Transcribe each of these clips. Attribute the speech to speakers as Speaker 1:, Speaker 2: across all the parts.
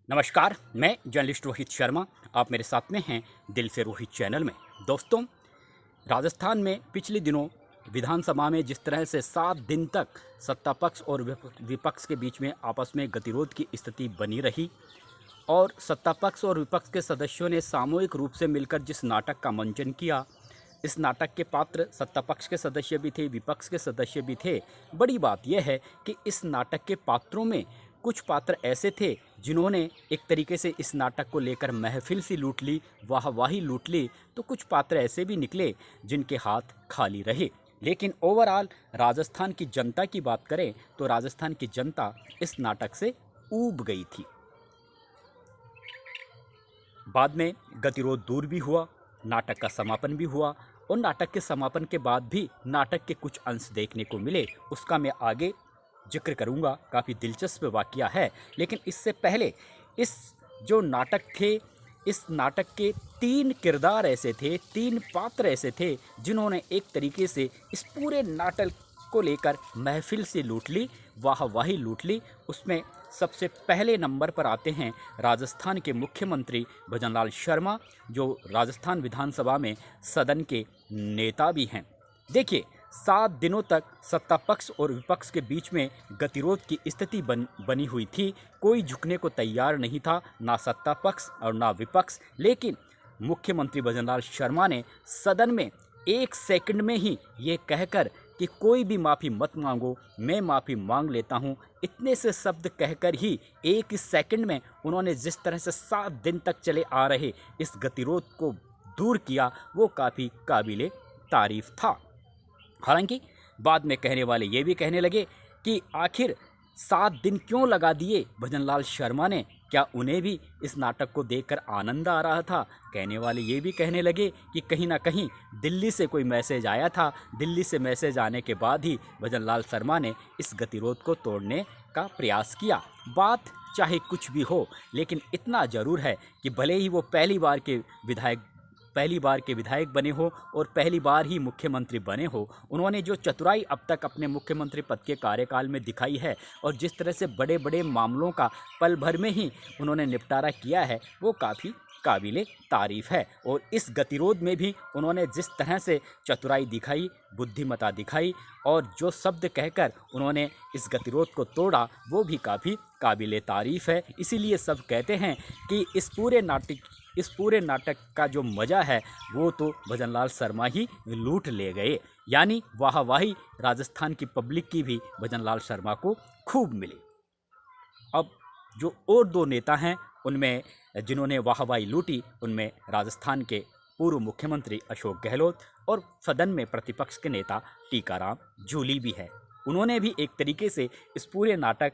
Speaker 1: नमस्कार, मैं जर्नलिस्ट रोहित शर्मा। आप मेरे साथ में हैं दिल से रोहित चैनल में। दोस्तों, राजस्थान में पिछले दिनों विधानसभा में जिस तरह से 7 दिन तक सत्ता पक्ष और विपक्ष के बीच में आपस में गतिरोध की स्थिति बनी रही और सत्ता पक्ष और विपक्ष के सदस्यों ने सामूहिक रूप से मिलकर जिस नाटक का मंचन किया, इस नाटक के पात्र सत्ता पक्ष के सदस्य भी थे, विपक्ष के सदस्य भी थे। बड़ी बात यह है कि इस नाटक के पात्रों में कुछ पात्र ऐसे थे जिन्होंने एक तरीके से इस नाटक को लेकर महफिल सी लूट ली, वाहवाही लूट ली, तो कुछ पात्र ऐसे भी निकले जिनके हाथ खाली रहे। लेकिन ओवरऑल राजस्थान की जनता की बात करें तो राजस्थान की जनता इस नाटक से ऊब गई थी। बाद में गतिरोध दूर भी हुआ, नाटक का समापन भी हुआ और नाटक के समापन के बाद भी नाटक के कुछ अंश देखने को मिले। उसका मैं आगे जिक्र करूंगा, काफ़ी दिलचस्प वाकया है। लेकिन इससे पहले इस जो नाटक थे, इस नाटक के 3 किरदार ऐसे थे, 3 पात्र ऐसे थे जिन्होंने एक तरीके से इस पूरे नाटक को लेकर महफिल से लूट ली, वाहवाही लूट ली। उसमें सबसे पहले नंबर पर आते हैं राजस्थान के मुख्यमंत्री भजनलाल शर्मा, जो राजस्थान विधानसभा में सदन के नेता भी हैं। देखिए, 7 दिनों तक सत्ता पक्ष और विपक्ष के बीच में गतिरोध की स्थिति बनी हुई थी। कोई झुकने को तैयार नहीं था, ना सत्ता पक्ष और ना विपक्ष। लेकिन मुख्यमंत्री भजनलाल शर्मा ने सदन में 1 सेकंड में ही ये कहकर कि कोई भी माफ़ी मत मांगो, मैं माफ़ी मांग लेता हूँ, इतने से शब्द कहकर ही 1 सेकंड में उन्होंने जिस तरह से 7 दिन तक चले आ रहे इस गतिरोध को दूर किया, वो काफ़ी काबिले तारीफ़ था। हालांकि बाद में कहने वाले ये भी कहने लगे कि आखिर 7 दिन क्यों लगा दिए भजनलाल शर्मा ने, क्या उन्हें भी इस नाटक को देखकर आनंद आ रहा था। कहने वाले ये भी कहने लगे कि कहीं ना कहीं दिल्ली से कोई मैसेज आया था, दिल्ली से मैसेज आने के बाद ही भजनलाल शर्मा ने इस गतिरोध को तोड़ने का प्रयास किया। बात चाहे कुछ भी हो, लेकिन इतना ज़रूर है कि भले ही वो पहली बार के विधायक बने हो और पहली बार ही मुख्यमंत्री बने हो, उन्होंने जो चतुराई अब तक अपने मुख्यमंत्री पद के कार्यकाल में दिखाई है और जिस तरह से बड़े बड़े मामलों का पल भर में ही उन्होंने निपटारा किया है, वो काफ़ी काबिले तारीफ़ है। और इस गतिरोध में भी उन्होंने जिस तरह से चतुराई दिखाई, बुद्धिमत्ता दिखाई और जो शब्द कहकर उन्होंने इस गतिरोध को तोड़ा, वो भी काफ़ी काबिले तारीफ़ है। इसीलिए सब कहते हैं कि इस पूरे नाटक का जो मज़ा है वो तो भजनलाल शर्मा ही लूट ले गए। यानी वाहवाही राजस्थान की पब्लिक की भी भजनलाल शर्मा को खूब मिली। अब जो और 2 नेता हैं उनमें जिन्होंने वाहवाही लूटी, उनमें राजस्थान के पूर्व मुख्यमंत्री अशोक गहलोत और सदन में प्रतिपक्ष के नेता टीकाराम जूली भी है। उन्होंने भी एक तरीके से इस पूरे नाटक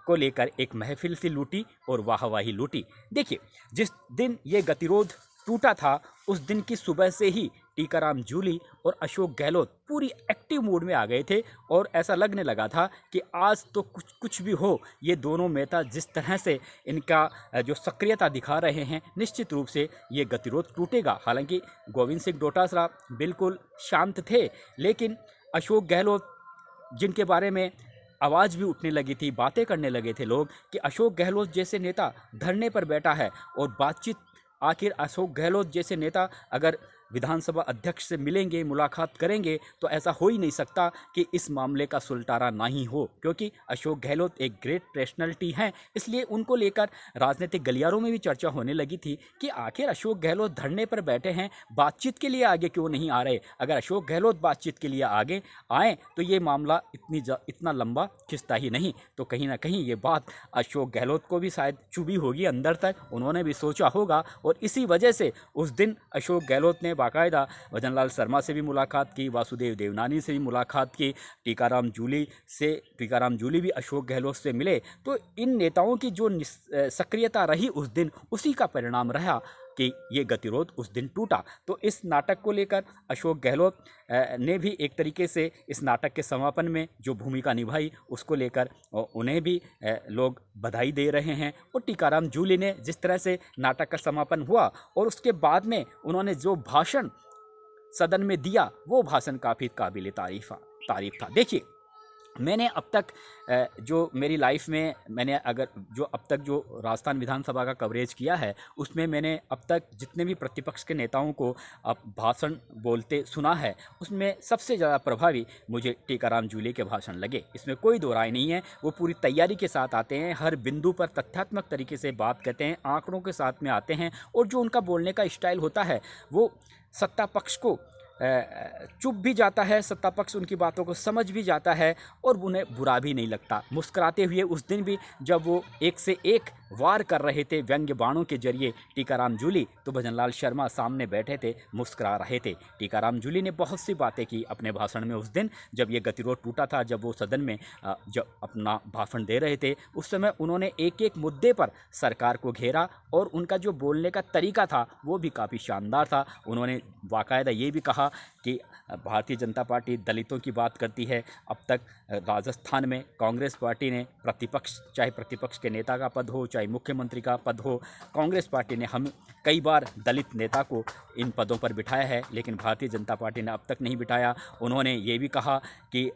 Speaker 1: को लेकर एक महफिल सी लूटी और वाहवाही लूटी। देखिए, जिस दिन ये गतिरोध टूटा था उस दिन की सुबह से ही टीकाराम जूली और अशोक गहलोत पूरी एक्टिव मूड में आ गए थे और ऐसा लगने लगा था कि आज तो कुछ भी हो, ये दोनों नेता जिस तरह से इनका जो सक्रियता दिखा रहे हैं, निश्चित रूप से ये गतिरोध टूटेगा। हालांकि गोविंद सिंह डोटासरा बिल्कुल शांत थे, लेकिन अशोक गहलोत, जिनके बारे में आवाज़ भी उठने लगी थी, बातें करने लगे थे लोग कि अशोक गहलोत जैसे नेता धरने पर बैठा है और बातचीत, आखिर अशोक गहलोत जैसे नेता अगर विधानसभा अध्यक्ष से मिलेंगे, मुलाकात करेंगे, तो ऐसा हो ही नहीं सकता कि इस मामले का सुलटारा ना ही हो, क्योंकि अशोक गहलोत एक ग्रेट पर्सनैलिटी हैं। इसलिए उनको लेकर राजनीतिक गलियारों में भी चर्चा होने लगी थी कि आखिर अशोक गहलोत धरने पर बैठे हैं, बातचीत के लिए आगे क्यों नहीं आ रहे। अगर अशोक गहलोत बातचीत के लिए आगे आएँ तो ये मामला इतना लंबा खिंचता ही नहीं। तो कहीं ना कहीं ये बात अशोक गहलोत को भी शायद चुभी होगी अंदर तक, उन्होंने भी सोचा होगा और इसी वजह से उस दिन अशोक गहलोत ने बाकायदा भजनलाल शर्मा से भी मुलाकात की, वासुदेव देवनानी से भी मुलाकात की, टीकाराम जूली भी अशोक गहलोत से मिले। तो इन नेताओं की जो सक्रियता रही उस दिन, उसी का परिणाम रहा कि ये गतिरोध उस दिन टूटा। तो इस नाटक को लेकर अशोक गहलोत ने भी एक तरीके से इस नाटक के समापन में जो भूमिका निभाई, उसको लेकर उन्हें भी लोग बधाई दे रहे हैं। और टीकाराम जूली ने जिस तरह से नाटक का समापन हुआ और उसके बाद में उन्होंने जो भाषण सदन में दिया, वो भाषण काफ़ी काबिल तारीफ था। देखिए, मैंने अब तक जो मेरी लाइफ में मैंने अगर जो अब तक जो राजस्थान विधानसभा का कवरेज किया है, उसमें मैंने अब तक जितने भी प्रतिपक्ष के नेताओं को अब भाषण बोलते सुना है, उसमें सबसे ज़्यादा प्रभावी मुझे टीकाराम जूली के भाषण लगे। इसमें कोई दो राय नहीं है। वो पूरी तैयारी के साथ आते हैं, हर बिंदु पर तथ्यात्मक तरीके से बात करते हैं, आंकड़ों के साथ में आते हैं, और जो उनका बोलने का स्टाइल होता है वो सत्ता पक्ष को चुप भी जाता है, सत्ता पक्ष उनकी बातों को समझ भी जाता है और उन्हें बुरा भी नहीं लगता। मुस्कुराते हुए उस दिन भी जब वो एक से एक वार कर रहे थे व्यंग्य बाणों के जरिए टीकाराम जूली, तो भजनलाल शर्मा सामने बैठे थे, मुस्कुरा रहे थे। टीकाराम जूली ने बहुत सी बातें की अपने भाषण में उस दिन जब ये गतिरोध टूटा था, जब वो सदन में जब अपना भाषण दे रहे थे। उस समय उन्होंने एक एक मुद्दे पर सरकार को घेरा और उनका जो बोलने का तरीका था वो भी काफ़ी शानदार था। उन्होंने बाकायदा ये भी कहा कि भारतीय जनता पार्टी दलितों की बात करती है। अब तक राजस्थान में कांग्रेस पार्टी ने प्रतिपक्ष, चाहे प्रतिपक्ष के नेता का पद हो, चाहे मुख्यमंत्री का पद हो, कांग्रेस पार्टी ने हम कई बार दलित नेता को इन पदों पर बिठाया है, लेकिन भारतीय जनता पार्टी ने अब तक नहीं बिठाया। उन्होंने ये भी कहा कि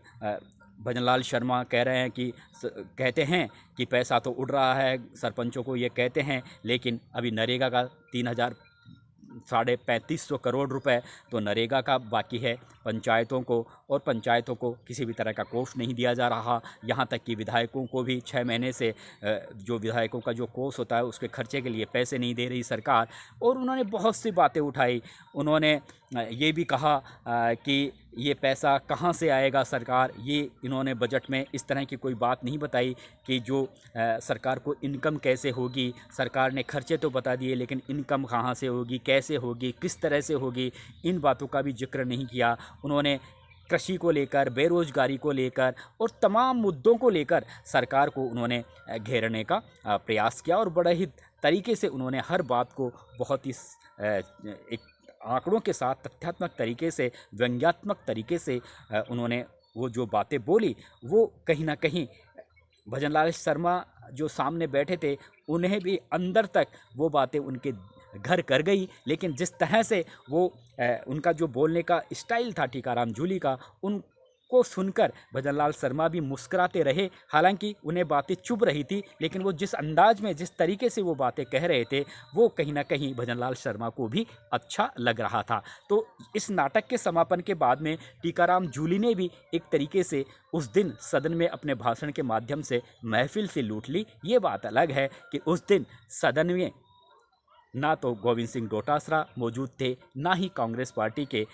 Speaker 1: भजनलाल शर्मा कह रहे हैं कि कहते हैं कि पैसा तो उड़ रहा है, सरपंचों को ये कहते हैं, लेकिन अभी नरेगा का 3,3500 करोड़ रुपए तो नरेगा का बाकी है पंचायतों को, और पंचायतों को किसी भी तरह का कोष नहीं दिया जा रहा। यहाँ तक कि विधायकों को भी 6 महीने से जो विधायकों का जो कोष होता है उसके खर्चे के लिए पैसे नहीं दे रही सरकार। और उन्होंने बहुत सी बातें उठाई। उन्होंने ये भी कहा कि ये पैसा कहाँ से आएगा सरकार, ये इन्होंने बजट में इस तरह की कोई बात नहीं बताई कि जो सरकार को इनकम कैसे होगी। सरकार ने खर्चे तो बता दिए, लेकिन इनकम कहाँ से होगी, कैसे होगी, किस तरह से होगी, इन बातों का भी जिक्र नहीं किया। उन्होंने कृषि को लेकर, बेरोजगारी को लेकर और तमाम मुद्दों को लेकर सरकार को उन्होंने घेरने का प्रयास किया, और बड़े ही तरीके से उन्होंने हर बात को बहुत ही एक आंकड़ों के साथ तथ्यात्मक तरीके से, व्यंग्यात्मक तरीके से उन्होंने वो जो बातें बोली, वो कहीं ना कहीं भजनलाल शर्मा जो सामने बैठे थे उन्हें भी अंदर तक वो बातें उनके घर कर गई। लेकिन जिस तरह से वो उनका जो बोलने का स्टाइल था टीकाराम जूली का, उनको सुनकर भजनलाल शर्मा भी मुस्कुराते रहे। हालांकि उन्हें बातें चुभ रही थी, लेकिन वो जिस अंदाज में, जिस तरीके से वो बातें कह रहे थे, वो कहीं ना कहीं भजनलाल शर्मा को भी अच्छा लग रहा था। तो इस नाटक के समापन के बाद में टीकाराम जूली ने भी एक तरीके से उस दिन सदन में अपने भाषण के माध्यम से महफिल से लूट ली। ये बात अलग है कि उस दिन सदन में ना तो गोविंद सिंह डोटासरा मौजूद थे, ना ही कांग्रेस पार्टी के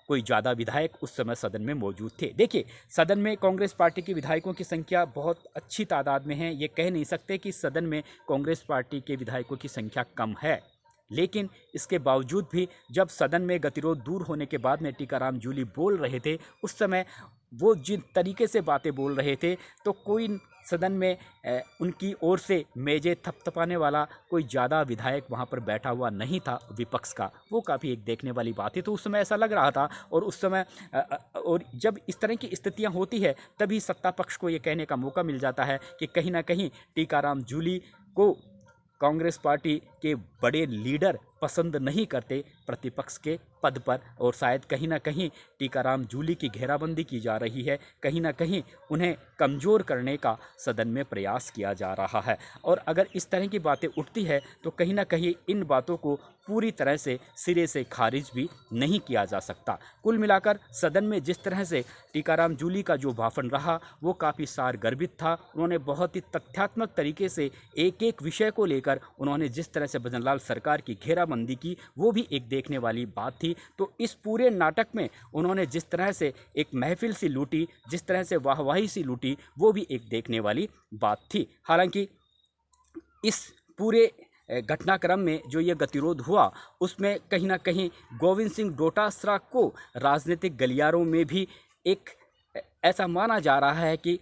Speaker 1: कोई ज़्यादा विधायक उस समय सदन में मौजूद थे। देखिए, सदन में कांग्रेस पार्टी के विधायकों की संख्या बहुत अच्छी तादाद में है। ये कह नहीं सकते कि सदन में कांग्रेस पार्टी के विधायकों की संख्या कम है, लेकिन इसके बावजूद भी जब सदन में गतिरोध दूर होने के बाद में टीकाराम जूली बोल रहे थे, उस समय वो जिन तरीके से बातें बोल रहे थे, तो कोई सदन में उनकी ओर से मेजे थपथपाने वाला कोई ज़्यादा विधायक वहाँ पर बैठा हुआ नहीं था विपक्ष का। वो काफ़ी एक देखने वाली बात है। तो उस समय ऐसा लग रहा था, और उस समय और जब इस तरह की स्थितियाँ होती है, तभी सत्ता पक्ष को ये कहने का मौका मिल जाता है कि कहीं ना कहीं टीकाराम जूली को कांग्रेस पार्टी के बड़े लीडर पसंद नहीं करते प्रतिपक्ष के पद पर, और शायद कहीं ना कहीं टीकाराम जूली की घेराबंदी की जा रही है, कहीं ना कहीं उन्हें कमज़ोर करने का सदन में प्रयास किया जा रहा है। और अगर इस तरह की बातें उठती है तो कहीं ना कहीं इन बातों को पूरी तरह से सिरे से खारिज भी नहीं किया जा सकता। कुल मिलाकर सदन में जिस तरह से टीकाराम जूली का जो भाषण रहा वो काफ़ी सारगर्भित था। उन्होंने बहुत ही तथ्यात्मक तरीके से एक एक विषय को लेकर उन्होंने जिस तरह से भजनलाल सरकार की घेराबंदी की, वो भी एक देखने वाली बात थी। तो इस पूरे नाटक में उन्होंने जिस तरह से एक महफिल सी लूटी, जिस तरह से वाहवाही सी लूटी, वो भी एक देखने वाली बात थी। हालांकि इस पूरे घटनाक्रम में जो ये गतिरोध हुआ, उसमें कहीं ना कहीं गोविंद सिंह डोटासरा को राजनीतिक गलियारों में भी एक ऐसा माना जा रहा है कि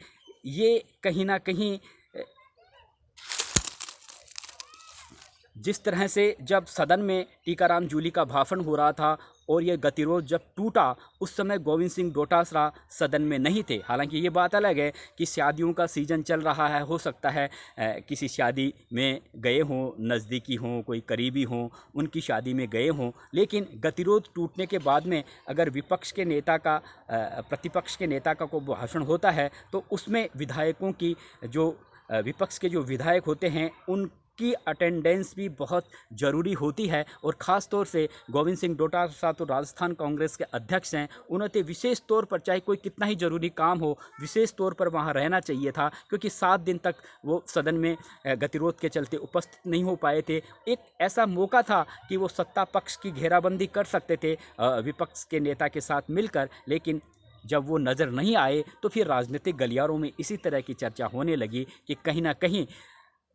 Speaker 1: ये कहीं ना कहीं जिस तरह से जब सदन में टीकाराम जूली का भाषण हो रहा था और ये गतिरोध जब टूटा उस समय गोविंद सिंह डोटासरा सदन में नहीं थे। हालांकि ये बात अलग है कि शादियों का सीज़न चल रहा है, हो सकता है किसी शादी में गए हों, नज़दीकी हों, कोई करीबी हों, उनकी शादी में गए हों, लेकिन गतिरोध टूटने के बाद में अगर विपक्ष के नेता का प्रतिपक्ष के नेता का कोई भाषण होता है तो उसमें विधायकों की जो विपक्ष के जो विधायक होते हैं उनकी अटेंडेंस भी बहुत ज़रूरी होती है। और ख़ास तौर से गोविंद सिंह डोटासरा तो राजस्थान कांग्रेस के अध्यक्ष हैं, उन्हें विशेष तौर पर चाहे कोई कितना ही ज़रूरी काम हो, विशेष तौर पर वहाँ रहना चाहिए था, क्योंकि 7 दिन तक वो सदन में गतिरोध के चलते उपस्थित नहीं हो पाए थे। एक ऐसा मौका था कि वो सत्ता पक्ष की घेराबंदी कर सकते थे विपक्ष के नेता के साथ मिलकर, लेकिन जब वो नज़र नहीं आए तो फिर राजनीतिक गलियारों में इसी तरह की चर्चा होने लगी कि कहीं ना कहीं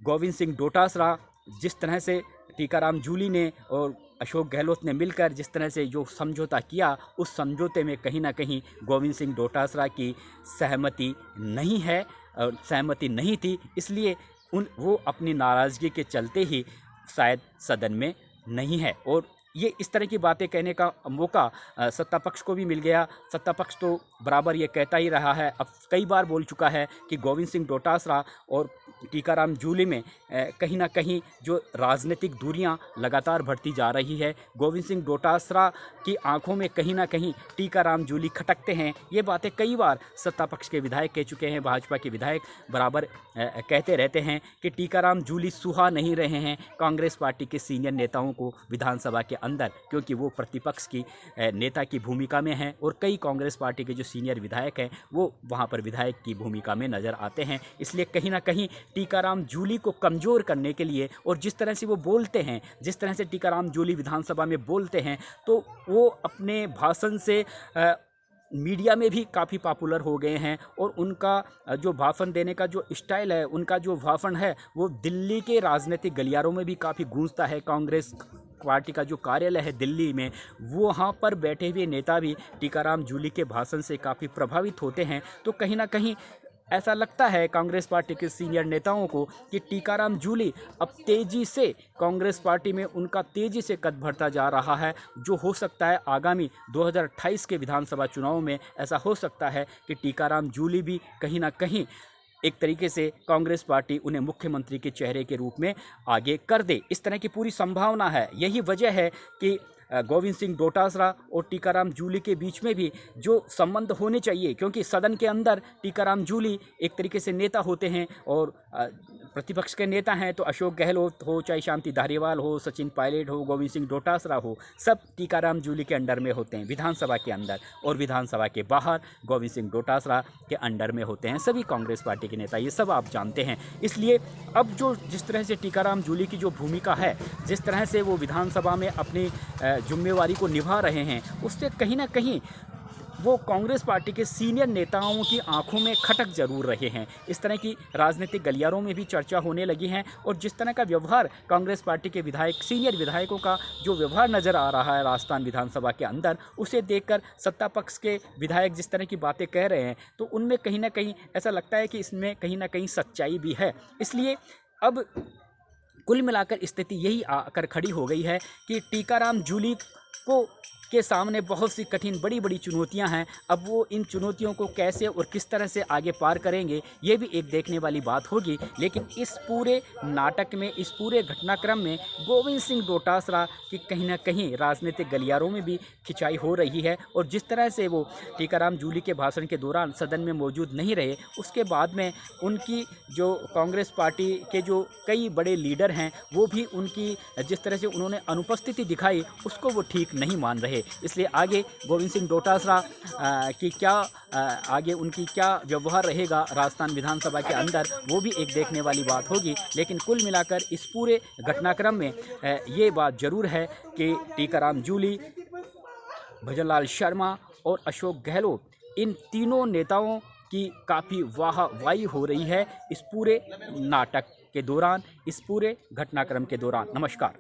Speaker 1: गोविंद सिंह डोटासरा जिस तरह से टीकाराम जूली ने और अशोक गहलोत ने मिलकर जिस तरह से जो समझौता किया, उस समझौते में कहीं ना कहीं गोविंद सिंह डोटासरा की सहमति नहीं है और सहमति नहीं थी, इसलिए वो अपनी नाराज़गी के चलते ही शायद सदन में नहीं है। और ये इस तरह की बातें कहने का मौका सत्ता पक्ष को भी मिल गया। सत्ता पक्ष तो बराबर ये कहता ही रहा है, अब कई बार बोल चुका है कि गोविंद सिंह डोटासरा और टीकाराम जूली में कहीं ना कहीं जो राजनीतिक दूरियां लगातार बढ़ती जा रही है। गोविंद सिंह डोटासरा की आंखों में कहीं ना कहीं टीकाराम जूली खटकते हैं। ये बातें कई बार सत्ता पक्ष के विधायक कह चुके हैं, भाजपा के विधायक बराबर कहते रहते हैं कि टीकाराम जूली सुहा नहीं रहे हैं कांग्रेस पार्टी के सीनियर नेताओं को विधानसभा के अंदर, क्योंकि वो प्रतिपक्ष की नेता की भूमिका में हैं और कई कांग्रेस पार्टी के जो सीनियर विधायक हैं वो वहाँ पर विधायक की भूमिका में नज़र आते हैं। इसलिए कहीं ना कहीं टीकाराम जूली को कमज़ोर करने के लिए और जिस तरह से वो बोलते हैं, जिस तरह से टीकाराम जूली विधानसभा में बोलते हैं, तो वो अपने भाषण से मीडिया में भी काफ़ी पॉपुलर हो गए हैं और उनका जो भाषण देने का जो स्टाइल है, उनका जो भाषण है, वो दिल्ली के राजनीतिक गलियारों में भी काफ़ी गूंजता है। कांग्रेस पार्टी का जो कार्यालय है दिल्ली में, वहाँ पर बैठे हुए नेता भी टीकाराम जूली के भाषण से काफ़ी प्रभावित होते हैं। तो कहीं ना कहीं ऐसा लगता है कांग्रेस पार्टी के सीनियर नेताओं को कि टीकाराम जूली अब तेज़ी से कांग्रेस पार्टी में उनका तेज़ी से कद बढ़ता जा रहा है, जो हो सकता है आगामी 2028 के विधानसभा चुनाव में ऐसा हो सकता है कि टीकाराम जूली भी कहीं ना कहीं एक तरीके से कांग्रेस पार्टी उन्हें मुख्यमंत्री के चेहरे के रूप में आगे कर दे। इस तरह की पूरी संभावना है। यही वजह है कि गोविंद सिंह डोटासरा और टीकाराम जूली के बीच में भी जो संबंध होने चाहिए, क्योंकि सदन के अंदर टीकाराम जूली एक तरीके से नेता होते हैं और प्रतिपक्ष के नेता हैं, तो अशोक गहलोत हो, चाहे शांति धारीवाल हो, सचिन पायलट हो, गोविंद सिंह डोटासरा हो, सब टीकाराम जूली के अंडर में होते हैं विधानसभा के अंदर, और विधानसभा के बाहर गोविंद सिंह डोटासरा के अंडर में होते हैं सभी कांग्रेस पार्टी के नेता। ये सब आप जानते हैं। इसलिए अब जो जिस तरह से टीकाराम जूली की जो भूमिका है, जिस तरह से वो विधानसभा में अपनी जिम्मेवारी को निभा रहे हैं, उससे कहीं ना कहीं वो कांग्रेस पार्टी के सीनियर नेताओं की आंखों में खटक जरूर रहे हैं। इस तरह की राजनीतिक गलियारों में भी चर्चा होने लगी है और जिस तरह का व्यवहार कांग्रेस पार्टी के विधायक, सीनियर विधायकों का जो व्यवहार नज़र आ रहा है राजस्थान विधानसभा के अंदर, उसे देखकर सत्ता पक्ष के विधायक जिस तरह की बातें कह रहे हैं, तो उनमें कहीं ना कहीं ऐसा लगता है कि इसमें कहीं ना कहीं सच्चाई भी है। इसलिए अब कुल मिलाकर स्थिति यही आकर खड़ी हो गई है कि टीकाराम जूली को के सामने बहुत सी कठिन बड़ी बड़ी चुनौतियां हैं। अब वो इन चुनौतियों को कैसे और किस तरह से आगे पार करेंगे, ये भी एक देखने वाली बात होगी। लेकिन इस पूरे नाटक में, इस पूरे घटनाक्रम में गोविंद सिंह डोटासरा की कहीं ना कहीं राजनीतिक गलियारों में भी खिंचाई हो रही है। और जिस तरह से वो टीकाराम जूली के भाषण के दौरान सदन में मौजूद नहीं रहे, उसके बाद में उनकी जो कांग्रेस पार्टी के जो कई बड़े लीडर हैं, वो भी उनकी जिस तरह से उन्होंने अनुपस्थिति दिखाई, उसको वो ठीक नहीं मान रहे। इसलिए आगे गोविंद सिंह डोटासरा की क्या आगे उनकी क्या व्यवहार रहेगा राजस्थान विधानसभा के अंदर, वो भी एक देखने वाली बात होगी। लेकिन कुल मिलाकर इस पूरे घटनाक्रम में ये बात जरूर है कि टीकाराम जूली, भजनलाल शर्मा और अशोक गहलोत, इन तीनों नेताओं की काफ़ी वाहवाही हो रही है इस पूरे नाटक के दौरान, इस पूरे घटनाक्रम के दौरान। नमस्कार।